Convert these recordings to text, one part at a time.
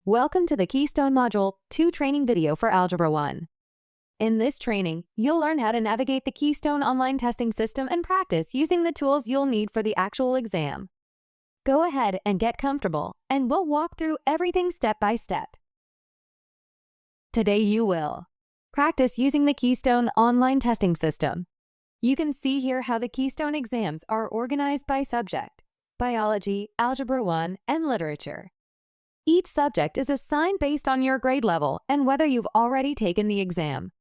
Welcome to the Keystone Module 2 training video for Algebra 1. In this training, you'll learn how to navigate the Keystone online testing system and practice using the tools you'll need for the actual exam. Go ahead and get comfortable, and we'll walk through everything step by step. Today you will practice using the Keystone online testing system. You can see here how the Keystone exams are organized by subject: Biology, Algebra 1, and Literature. Each subject is assigned based on your grade level and whether you've already taken the exam.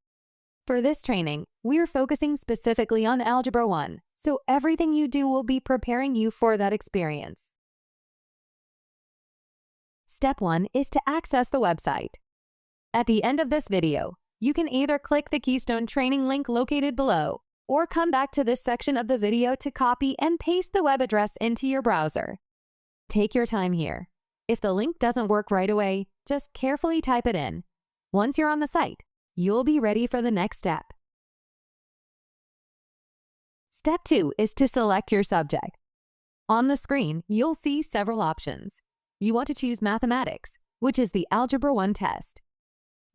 For this training, we're focusing specifically on Algebra 1, so everything you do will be preparing you for that experience. Step 1 is to access the website. At the end of this video, you can either click the Keystone training link located below, or come back to this section of the video to copy and paste the web address into your browser. Take your time here. If the link doesn't work right away, just carefully type it in. Once you're on the site, you'll be ready for the next step. Step 2 is to select your subject. On the screen, you'll see several options. You want to choose Mathematics, which is the Algebra 1 test.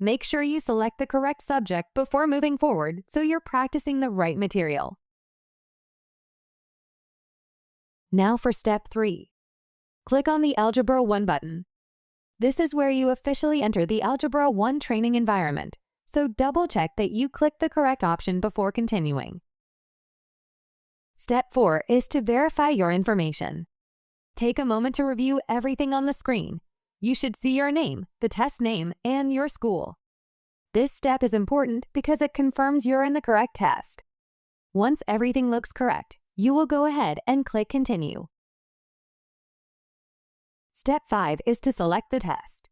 Make sure you select the correct subject before moving forward so you're practicing the right material. Now for Step 3. Click on the Algebra 1 button. This is where you officially enter the Algebra 1 training environment, so double-check that you click the correct option before continuing. Step 4 is to verify your information. Take a moment to review everything on the screen. You should see your name, the test name, and your school. This step is important because it confirms you're in the correct test. Once everything looks correct, you will go ahead and click Continue. Step 5 is to select the test.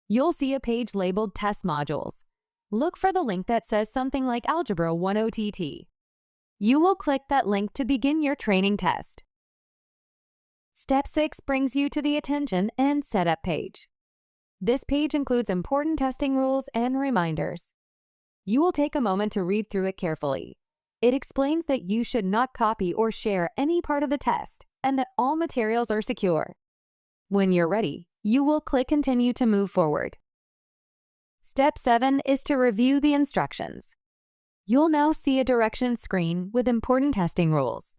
You'll see a page labeled Test Modules. Look for the link that says something like Algebra 1 OTT. You will click that link to begin your training test. Step 6 brings you to the Attention and Setup page. This page includes important testing rules and reminders. You will take a moment to read through it carefully. It explains that you should not copy or share any part of the test and that all materials are secure. When you're ready, you will click Continue to move forward. Step 7 is to review the instructions. You'll now see a directions screen with important testing rules.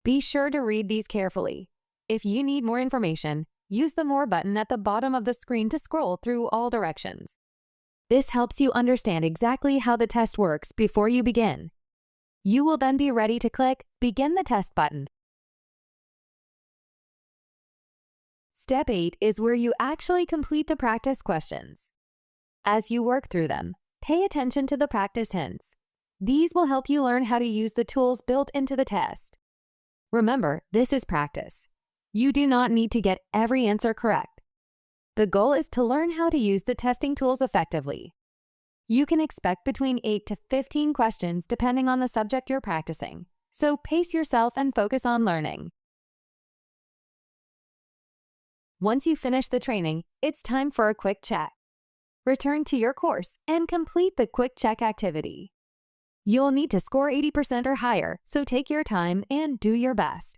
Be sure to read these carefully. If you need more information, use the More button at the bottom of the screen to scroll through all directions. This helps you understand exactly how the test works before you begin. You will then be ready to click Begin the Test button. Step 8 is where you actually complete the practice questions. As you work through them, pay attention to the practice hints. These will help you learn how to use the tools built into the test. Remember, this is practice. You do not need to get every answer correct. The goal is to learn how to use the testing tools effectively. You can expect between 8 to 15 questions depending on the subject you're practicing, so pace yourself and focus on learning. Once you finish the training, it's time for a quick check. Return to your course and complete the quick check activity. You'll need to score 80% or higher, so take your time and do your best.